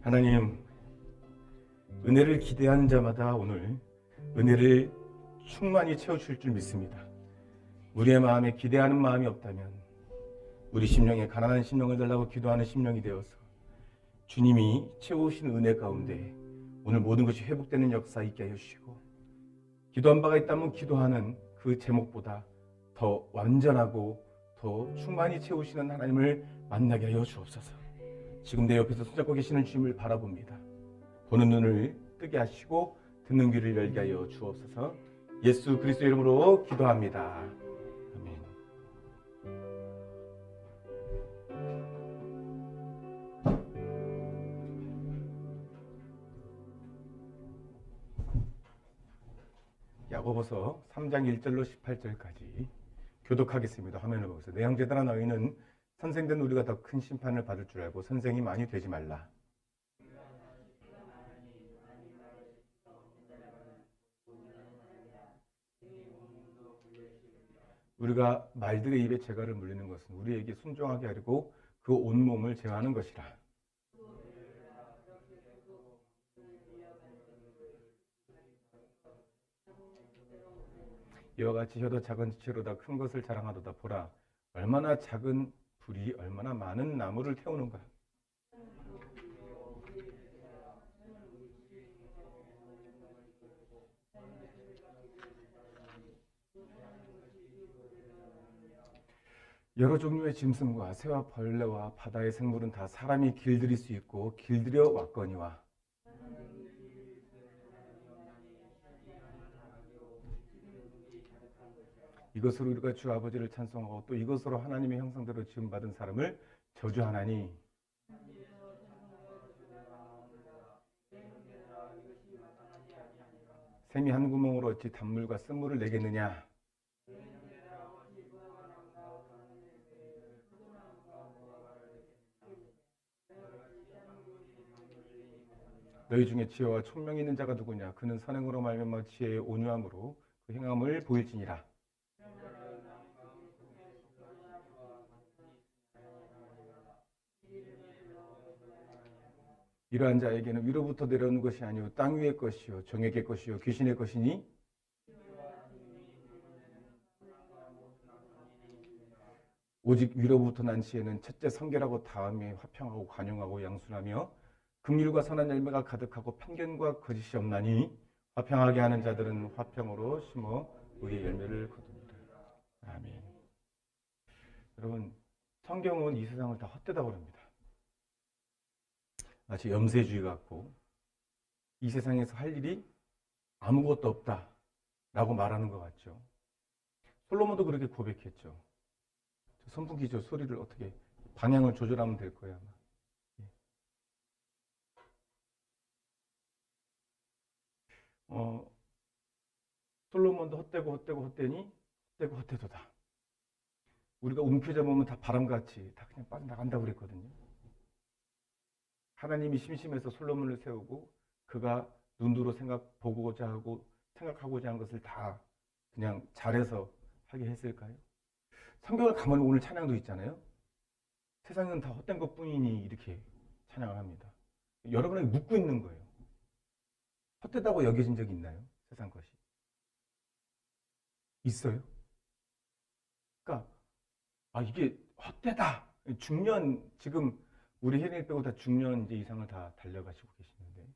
하나님, 은혜를 기대하는 자마다 오늘 은혜를 충만히 채우실 줄 믿습니다. 우리의 마음에 기대하는 마음이 없다면 우리 심령에 가난한 심령을 달라고 기도하는 심령이 되어서 주님이 채우신 은혜 가운데 오늘 모든 것이 회복되는 역사 있게 하여 주시고, 기도한 바가 있다면 기도하는 그 제목보다 더 완전하고 더 충만히 채우시는 하나님을 만나게 하여 주옵소서. 지금 내 옆에서 손잡고 계시는 주님을 바라봅니다. 보는 눈을 뜨게 하시고 듣는 귀를 열게 하여 주옵소서. 예수 그리스도의 이름으로 기도합니다. 아멘. 야고보서 3장 1절로 18절까지 교독하겠습니다. 화면을 보면서 내 형제들아, 너희는 선생된 우리가 더 큰 심판을 받을 줄 알고 선생이 많이 되지 말라. 우리가 말들의 입에 재갈을 물리는 것은 우리에게 순종하게 하려고 그 온몸을 제어하는 것이라. 이와 같이 혀도 작은 지체로다 큰 것을 자랑하도다. 보라, 얼마나 작은 불이 얼마나 많은 나무를 태우는가. 여러 종류의 짐승과 새와 벌레와 바다의 생물은 다 사람이 길들일 수 있고 길들여 왔거니와, 이것으로 우리가 주 아버지를 찬송하고 또 이것으로 하나님의 형상대로 지음받은 사람을 저주하나니, 샘이 한 구멍으로 어찌 단물과 쓴물을 내겠느냐. 너희 중에 지혜와 총명이 있는 자가 누구냐. 그는 선행으로 말미암아 지혜의 온유함으로 그 행함을 보일지니라. 이러한 자에게는 위로부터 내려오는 것이 아니요 땅 위의 것이요 정액의 것이요 귀신의 것이니, 오직 위로부터 난 지혜는 첫째 성결하고 다음에 화평하고 관용하고 양순하며 긍휼과 선한 열매가 가득하고 편견과 거짓이 없나니, 화평하게 하는 자들은 화평으로 심어 의의 열매를 거둡니다. 아멘. 여러분, 성경은 이 세상을 다 헛되다고 합니다. 마치 염세주의 같고 이 세상에서 할 일이 아무것도 없다라고 말하는 것 같죠. 솔로몬도 그렇게 고백했죠. 선풍기죠. 소리를 어떻게 방향을 조절하면 될 거야 아마. 솔로몬도 헛되니 헛되고 헛되도다. 우리가 움켜잡으면 다 바람같이 다 그냥 빠져나간다고 그랬거든요. 하나님이 심심해서 솔로몬을 세우고 그가 눈으로 보고자 하고 생각하고자 한 것을 다 그냥 잘해서 하게 했을까요? 성경을 가면 오늘 찬양도 있잖아요. 세상은 다 헛된 것뿐이니 이렇게 찬양을 합니다. 여러분에게 묻고 있는 거예요. 헛되다고 여겨진 적이 있나요? 세상 것이 있어요? 그러니까 이게 헛되다. 중년, 지금 우리 현일 빼고 다 중년 이제 이상을 다 달려가시고 계시는데,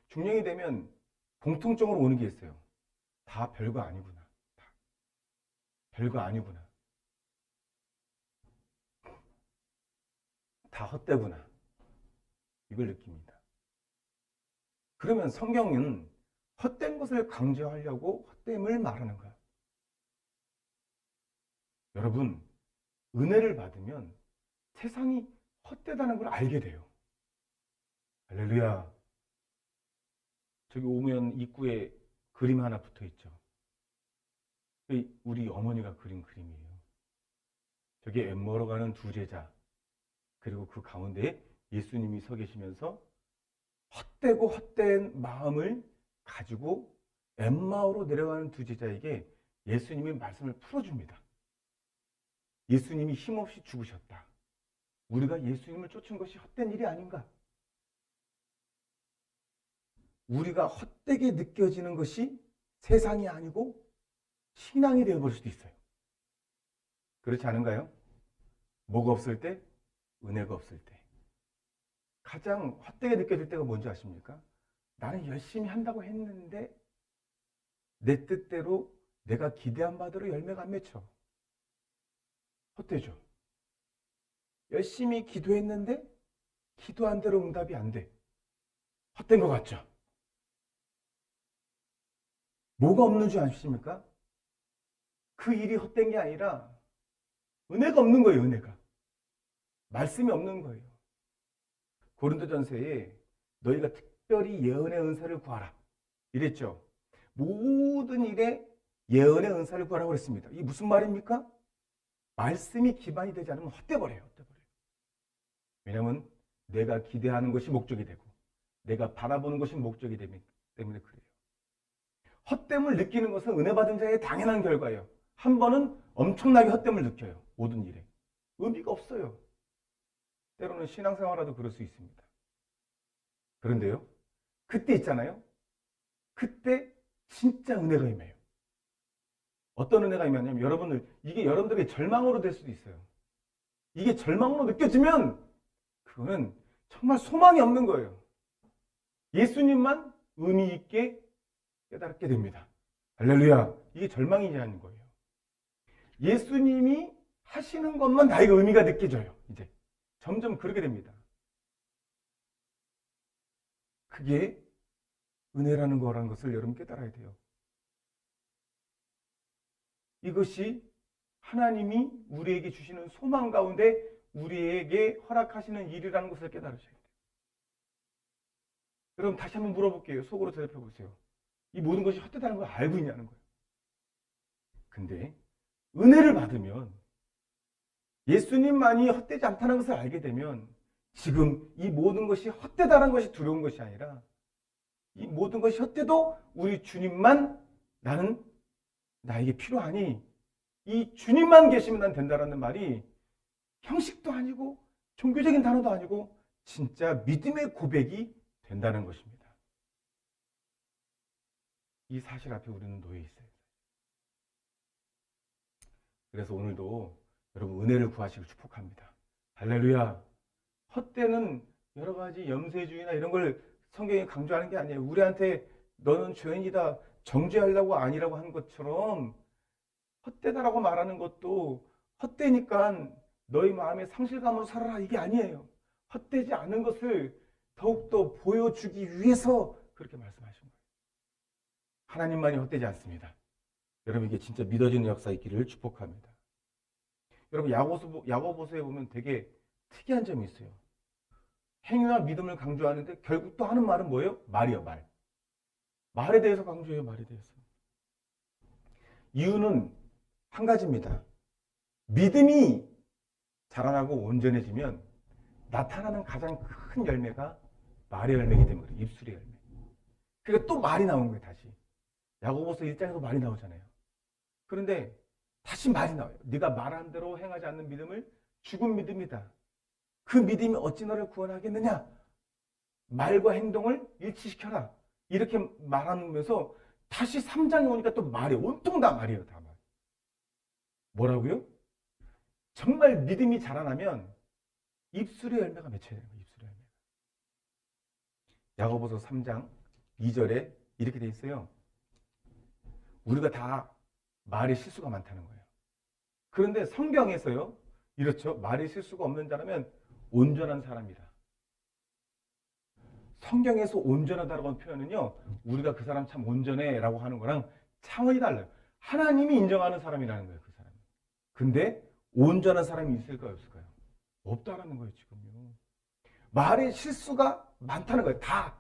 중년이 되면 공통적으로 오는 게 있어요. 다 별거 아니구나. 다 별거 아니구나. 다 헛되구나. 이걸 느낍니다. 그러면 성경은 헛된 것을 강조하려고 헛됨을 말하는 거야. 여러분, 은혜를 받으면 세상이 헛되다는 걸 알게 돼요. 할렐루야. 저기 오면 입구에 그림 하나 붙어 있죠. 우리 어머니가 그린 그림이에요. 저게 엠머로 가는 두 제자, 그리고 그 가운데 예수님이 서 계시면서 헛되고 헛된 마음을 가지고 엠마오로 내려가는 두 제자에게 예수님이 말씀을 풀어줍니다. 예수님이 힘없이 죽으셨다. 우리가 예수님을 쫓은 것이 헛된 일이 아닌가? 우리가 헛되게 느껴지는 것이 세상이 아니고 신앙이 되어버릴 수도 있어요. 그렇지 않은가요? 뭐가 없을 때? 은혜가 없을 때. 가장 헛되게 느껴질 때가 뭔지 아십니까? 나는 열심히 한다고 했는데 내 뜻대로 내가 기대한 바대로 열매가 안 맺혀. 헛되죠. 열심히 기도했는데 기도한 대로 응답이 안 돼. 헛된 것 같죠? 뭐가 없는 줄 아십니까? 그 일이 헛된 게 아니라 은혜가 없는 거예요. 은혜가. 말씀이 없는 거예요. 고린도전서에 너희가 특별히 예언의 은사를 구하라 이랬죠. 모든 일에 예언의 은사를 구하라고 그랬습니다. 이게 무슨 말입니까? 말씀이 기반이 되지 않으면 헛되버려요. 왜냐하면 내가 기대하는 것이 목적이 되고 내가 바라보는 것이 목적이 되기 때문에 그래요. 헛됨을 느끼는 것은 은혜 받은 자의 당연한 결과예요. 한 번은 엄청나게 헛됨을 느껴요. 모든 일에. 의미가 없어요. 때로는 신앙생활라도 그럴 수 있습니다. 그런데요. 그때 있잖아요. 그때 진짜 은혜가 임해요. 어떤 은혜가 임하냐면 이게 여러분들의 절망으로 될 수도 있어요. 이게 절망으로 느껴지면 그거는 정말 소망이 없는 거예요. 예수님만 의미 있게 깨닫게 됩니다. 할렐루야. 이게 절망이지 않은 거예요. 예수님이 하시는 것만 나에게 의미가 느껴져요. 이제 점점 그렇게 됩니다. 그게 은혜라는 거라는 것을 여러분 깨달아야 돼요. 이것이 하나님이 우리에게 주시는 소망 가운데 우리에게 허락하시는 일이라는 것을 깨달으셔야 돼요. 여러분 다시 한번 물어볼게요. 속으로 대답해보세요. 이 모든 것이 헛되다는 걸 알고 있냐는 거예요. 근데 은혜를 받으면 예수님만이 헛되지 않다는 것을 알게 되면 지금 이 모든 것이 헛되다는 것이 두려운 것이 아니라 이 모든 것이 헛되도 우리 주님만 나에게 필요하니 이 주님만 계시면 난 된다라는 말이 형식도 아니고 종교적인 단어도 아니고 진짜 믿음의 고백이 된다는 것입니다. 이 사실 앞에 우리는 놓여 있어요. 그래서 오늘도 여러분 은혜를 구하시길 축복합니다. 할렐루야. 헛되는 여러 가지 염세주의나 이런 걸 성경이 강조하는 게 아니에요. 우리한테 너는 죄인이다 정죄하려고 아니라고 하는 것처럼 헛되다라고 말하는 것도 헛되니까 너희 마음에 상실감으로 살아라 이게 아니에요. 헛되지 않은 것을 더욱더 보여주기 위해서 그렇게 말씀하신 거예요. 하나님만이 헛되지 않습니다. 여러분 이게 진짜 믿어지는 역사 있기를 축복합니다. 여러분 야고보서에 보면 되게 특이한 점이 있어요. 행위와 믿음을 강조하는데 결국 또 하는 말은 뭐예요? 말이요, 말. 말에 대해서 강조해요, 말에 대해서. 이유는 한 가지입니다. 믿음이 자라나고 온전해지면 나타나는 가장 큰 열매가 말의 열매이기 때문에 그래요. 입술의 열매. 그러니까 또 말이 나오는 거예요, 다시. 야고보서 1장에서 말이 나오잖아요. 그런데 다시 말이 나와요. 네가 말한 대로 행하지 않는 믿음을 죽은 믿음이다. 그 믿음이 어찌 너를 구원하겠느냐? 말과 행동을 일치시켜라. 이렇게 말하면서 다시 3장에 오니까 또 말이에요. 온통 다 말이에요. 다 말. 뭐라고요? 정말 믿음이 자라나면 입술의 열매가 맺혀야 돼요. 입술의 열매가. 야고보서 3장 2절에 이렇게 돼 있어요. 우리가 다 말에 실수가 많다는 거예요. 그런데 성경에서요. 이렇죠. 말에 실수가 없는 자라면 온전한 사람이다. 성경에서 온전하다라고 하는 표현은요. 우리가 그 사람 참 온전해 라고 하는 거랑 차원이 달라요. 하나님이 인정하는 사람이라는 거예요. 그 사람. 근데 온전한 사람이 있을까요? 없을까요? 없다라는 거예요. 지금요. 말에 실수가 많다는 거예요. 다.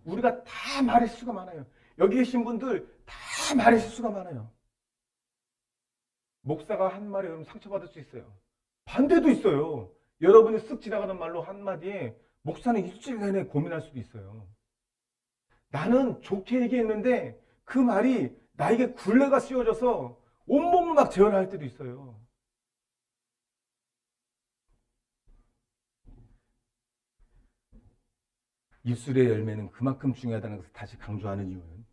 우리가 다 말에 실수가 많아요. 여기 계신 분들 다 말에 실수가 많아요. 목사가 한 말에 여러분 상처받을 수 있어요. 반대도 있어요. 여러분이 쓱 지나가는 말로 한마디에 목사는 일주일 내내 고민할 수도 있어요. 나는 좋게 얘기했는데 그 말이 나에게 굴레가 씌워져서 온몸을 막 재현할 때도 있어요. 입술의 열매는 그만큼 중요하다는 것을 다시 강조하는 이유는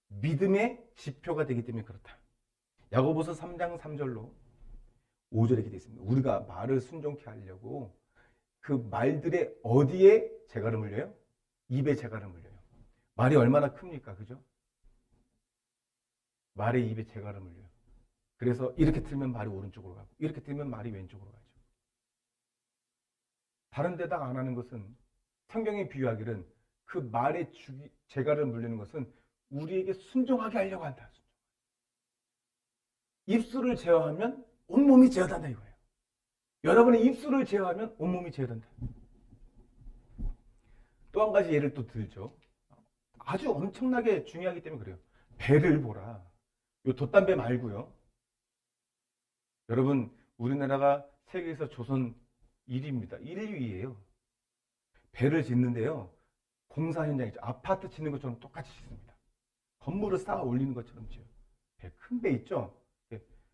믿음의 지표가 되기 때문에 그렇다. 야고보서 3장 3절로 5절에 이렇게 되어 있습니다. 우리가 말을 순종케 하려고 그 말들의 어디에 재갈을 물려요? 입에 재갈을 물려요. 말이 얼마나 큽니까? 그죠? 말의 입에 재갈을 물려요. 그래서 이렇게 틀면 말이 오른쪽으로 가고 이렇게 틀면 말이 왼쪽으로 가죠. 다른 데다가 안 하는 것은 성경이 비유하기는 그 말의 재갈을 물리는 것은 우리에게 순종하게 하려고 한다. 입술을 제어하면 온몸이 제어된다 이거예요. 여러분의 입술을 제어하면 온몸이 제어된다. 또 한 가지 예를 또 들죠. 아주 엄청나게 중요하기 때문에 그래요. 배를 보라. 요 돛담배 말고요. 여러분 우리나라가 세계에서 조선 1위입니다. 1위예요. 배를 짓는데요. 공사 현장이죠. 아파트 짓는 것처럼 똑같이 짓습니다. 건물을 쌓아 올리는 것처럼 지어요. 큰 배 있죠?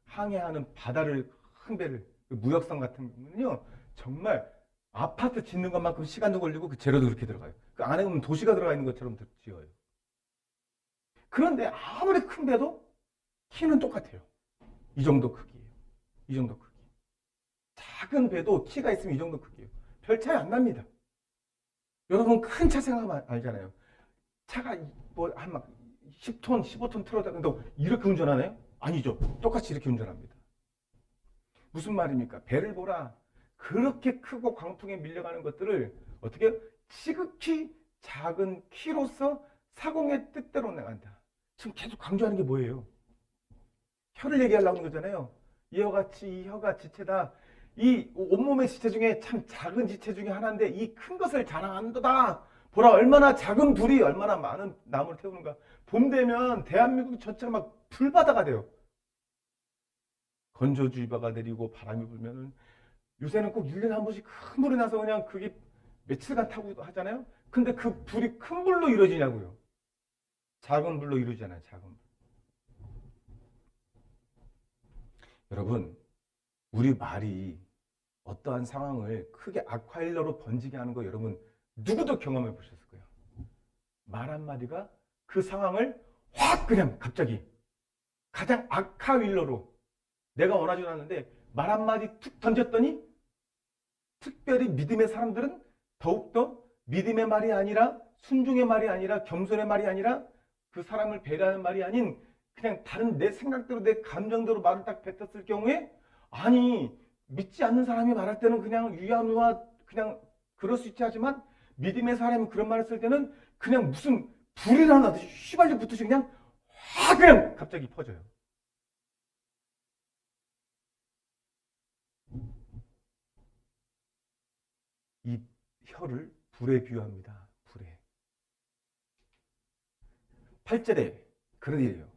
항해하는 바다를 큰 배를 무역선 같은 경우는요. 정말 아파트 짓는 것만큼 시간도 걸리고 그 재료도 그렇게 들어가요. 그 안에 보면 도시가 들어가 있는 것처럼 지어요. 그런데 아무리 큰 배도 키는 똑같아요. 이 정도 크기예요. 이 정도 크기. 작은 배도 키가 있으면 이 정도 크기예요. 별 차이 안 납니다. 여러분 큰 차 생각하면 알잖아요. 차가 뭐 한 막 10톤, 15톤 틀어다 근데 이렇게 운전하나요? 아니죠. 똑같이 이렇게 운전합니다. 무슨 말입니까? 배를 보라. 그렇게 크고 광풍에 밀려가는 것들을 어떻게 지극히 작은 키로서 사공의 뜻대로 나간다. 지금 계속 강조하는 게 뭐예요? 혀를 얘기하려고 하는 거잖아요. 이와 같이 이 혀가 지체다. 이 온몸의 지체 중에 참 작은 지체 중에 하나인데 이 큰 것을 자랑한다. 보라 얼마나 작은 불이 얼마나 많은 나무를 태우는가. 봄 되면 대한민국 전체가 막 불바다가 돼요. 건조주의보가 내리고 바람이 불면은 요새는 꼭 1년에 한 번씩 큰 불이 나서 그냥 그게 며칠간 타고 하잖아요. 근데 그 불이 큰 불로 이루어지냐고요. 작은 불로 이루어지잖아요. 작은 불. 여러분 우리 말이 어떠한 상황을 크게 악화일러로 번지게 하는 거 여러분 누구도 경험해 보셨을 거예요. 말 한마디가 그 상황을 확 그냥 갑자기 가장 악화일러로 내가 원하지 않았는데 말 한마디 툭 던졌더니 특별히 믿음의 사람들은 더욱더 믿음의 말이 아니라 순종의 말이 아니라 겸손의 말이 아니라 그 사람을 배려하는 말이 아닌 그냥 다른 내 생각대로 내 감정대로 말을 딱 뱉었을 경우에 아니 믿지 않는 사람이 말할 때는 그냥 유야무야 그냥 그럴 수 있지 하지만 믿음의 사람이 그런 말을 쓸 때는 그냥 무슨 불이 나듯이 휘발유 붙듯이 그냥 확 그냥 갑자기 퍼져요. 이 혀를 불에 비유합니다. 불에. 8절에 그런 일이에요.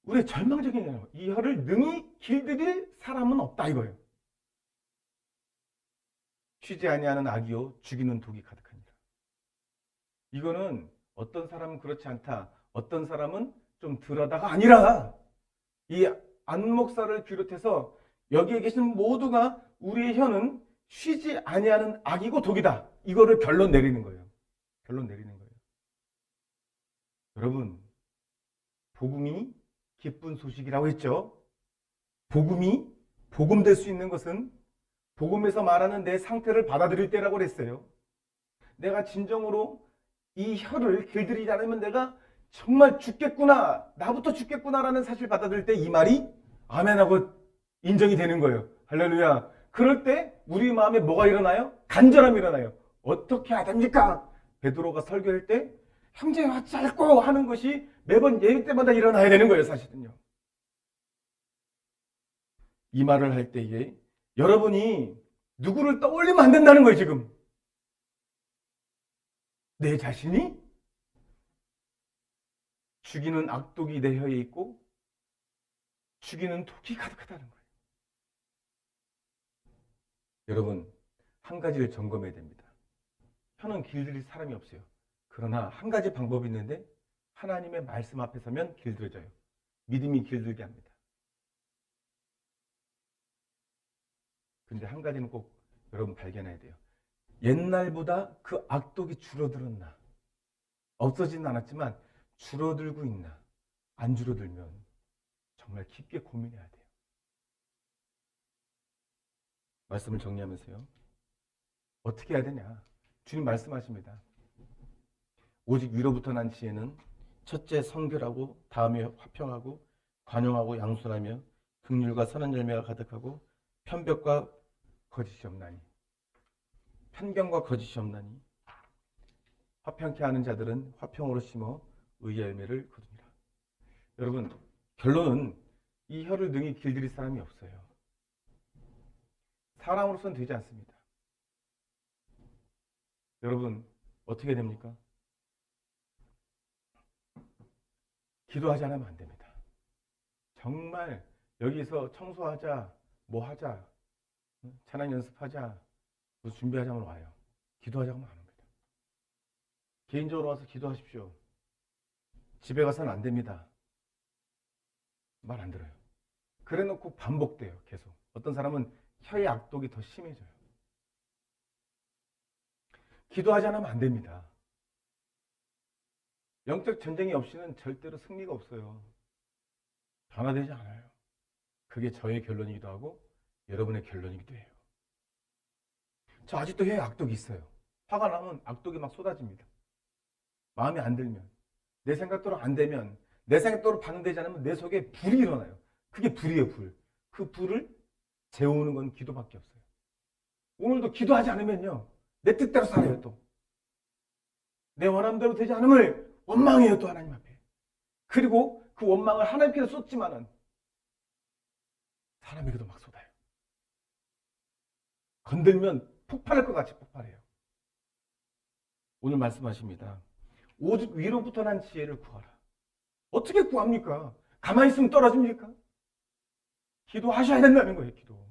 우리의 절망적인 거예요. 이 혀를 능히 길들일 사람은 없다 이거예요. 쉬지 아니하는 악이요 죽이는 독이 가득하니라. 이거는 어떤 사람은 그렇지 않다. 어떤 사람은 좀 덜하다가 아니라 이 안 목사를 비롯해서 여기에 계신 모두가 우리의 혀는 쉬지 아니하는 악이고 독이다. 이거를 결론 내리는 거예요. 결론 내리는 거예요. 여러분 복음이 기쁜 소식이라고 했죠. 복음이 복음될 수 있는 것은 복음에서 말하는 내 상태를 받아들일 때라고 그랬어요. 내가 진정으로 이 혀를 길들이지 않으면 내가 정말 죽겠구나, 나부터 죽겠구나라는 사실을 받아들일 때 이 말이 아멘하고 인정이 되는 거예요. 할렐루야. 그럴 때 우리 마음에 뭐가 일어나요? 간절함이 일어나요. 어떻게 해야 됩니까? 베드로가 설교할 때 형제와 짧고 하는 것이 매번 예배 때마다 일어나야 되는 거예요, 사실은요. 이 말을 할 때에 여러분이 누구를 떠올리면 안 된다는 거예요, 지금. 내 자신이 죽이는 악독이 내 혀에 있고 죽이는 독이 가득하다는 거예요. 여러분, 한 가지를 점검해야 됩니다. 혀는 길들일 사람이 없어요. 그러나 한 가지 방법이 있는데 하나님의 말씀 앞에 서면 길들여져요. 믿음이 길들게 합니다. 근데 한 가지는 꼭 여러분 발견해야 돼요. 옛날보다 그 악독이 줄어들었나? 없어지진 않았지만 줄어들고 있나? 안 줄어들면 정말 깊게 고민해야 돼요. 말씀을 정리하면서요. 어떻게 해야 되냐? 주님 말씀하십니다. 오직 위로부터 난 지혜는 첫째 성결하고 다음에 화평하고 관용하고 양순하며 긍휼과 선한 열매가 가득하고 편견과 거짓이 없나니 편견과 거짓이 없나니 화평케 하는 자들은 화평으로 심어 의의 열매를 거두리라. 여러분, 결론은 이 혀를 능히 길들일 사람이 없어요. 사람으로서는 되지 않습니다. 여러분, 어떻게 됩니까? 기도하지 않으면 안 됩니다. 정말 여기서 청소하자, 뭐 하자, 찬양 연습하자, 뭐 준비하자면 와요. 기도하자고 하면 안 옵니다. 개인적으로 와서 기도하십시오. 집에 가서는 안 됩니다. 말 안 들어요. 그래 놓고 반복돼요. 계속. 어떤 사람은 혀의 악독이 더 심해져요. 기도하지 않으면 안 됩니다. 영적 전쟁이 없이는 절대로 승리가 없어요. 변화되지 않아요. 그게 저의 결론이기도 하고 여러분의 결론이기도 해요. 저 아직도 혀에 악독이 있어요. 화가 나면 악독이 막 쏟아집니다. 마음에 안 들면, 내 생각대로 안 되면, 내 생각대로 반응되지 않으면 내 속에 불이 일어나요. 그게 불이에요, 불. 그 불을 재우는 건 기도밖에 없어요. 오늘도 기도하지 않으면요, 내 뜻대로 살아요. 또 내 원함대로 되지 않음을 원망해요. 또 하나님 앞에. 그리고 그 원망을 하나님께서 쏟지만은 사람에게도 막 쏟아요. 건들면 폭발할 것 같이 폭발해요. 오늘 말씀하십니다. 오직 위로부터 난 지혜를 구하라. 어떻게 구합니까? 가만히 있으면 떨어집니까? 기도하셔야 된다는 거예요. 기도.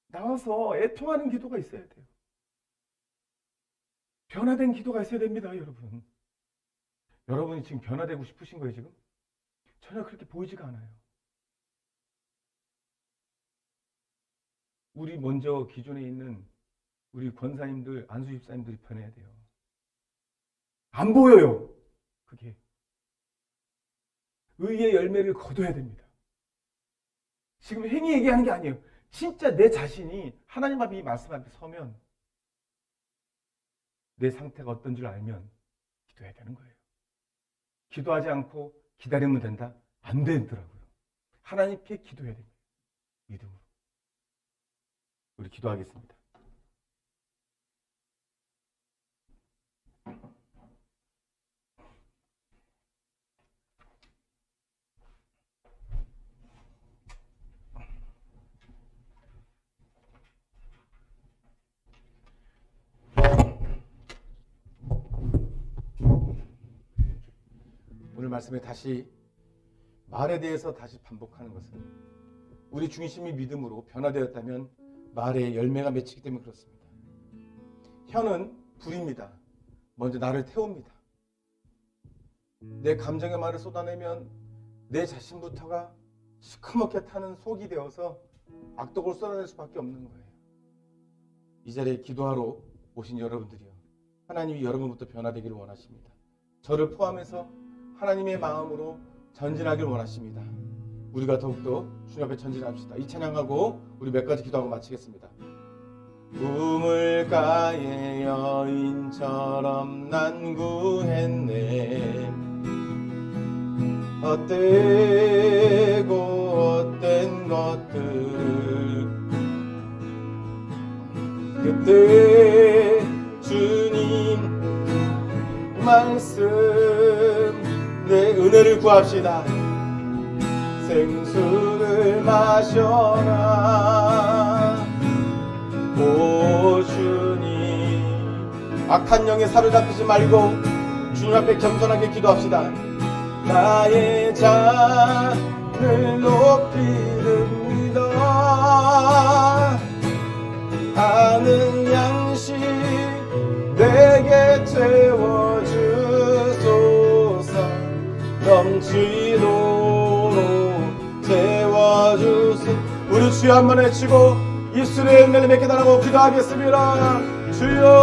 나와서 애통하는 기도가 있어야 돼요. 변화된 기도가 있어야 됩니다. 여러분. 여러분이 지금 변화되고 싶으신 거예요, 지금? 전혀 그렇게 보이지가 않아요. 우리 먼저 기존에 있는 우리 권사님들, 안수 집사님들이 변해야 돼요. 안 보여요. 그게. 의의 열매를 거둬야 됩니다. 지금 행위 얘기하는 게 아니에요. 진짜 내 자신이 하나님 앞에 이 말씀 앞에 서면 내 상태가 어떤 줄 알면 기도해야 되는 거예요. 기도하지 않고 기다리면 된다? 안 되더라고요. 하나님께 기도해야 됩니다. 믿음으로. 우리 기도하겠습니다. 오늘 말씀에 다시 말에 대해서 다시 반복하는 것은 우리 중심이 믿음으로 변화되었다면 말에 열매가 맺히기 때문에 그렇습니다. 혀는 불입니다. 먼저 나를 태웁니다. 내 감정의 말을 쏟아내면 내 자신부터가 시커멓게 타는 속이 되어서 악독을 쏟아낼 수밖에 없는 거예요. 이 자리에 기도하러 오신 여러분들이요, 하나님이 여러분부터 변화되기를 원하십니다. 저를 포함해서 하나님의 마음으로 전진하길 원하십니다. 우리가 더욱더 주님 앞에 전진합시다. 이 찬양하고 우리 몇 가지 기도하고 마치겠습니다. 우물가의 여인처럼 난 구했네. 헛되고 헛된 것들 그때 주님 말씀 내 은혜를 구합시다. 생수를 마셔라. 오 주님, 악한 영에 사로잡히지 말고 주님 앞에 겸손하게 기도합시다. 나의 잔을 높이릅니다. 아는 양식 내게 채워주소서. 넘치도록 채워주소서. 우리 주여 한번 외치고 입술에 열매를 맺게 달라고 기도하겠습니다. 주여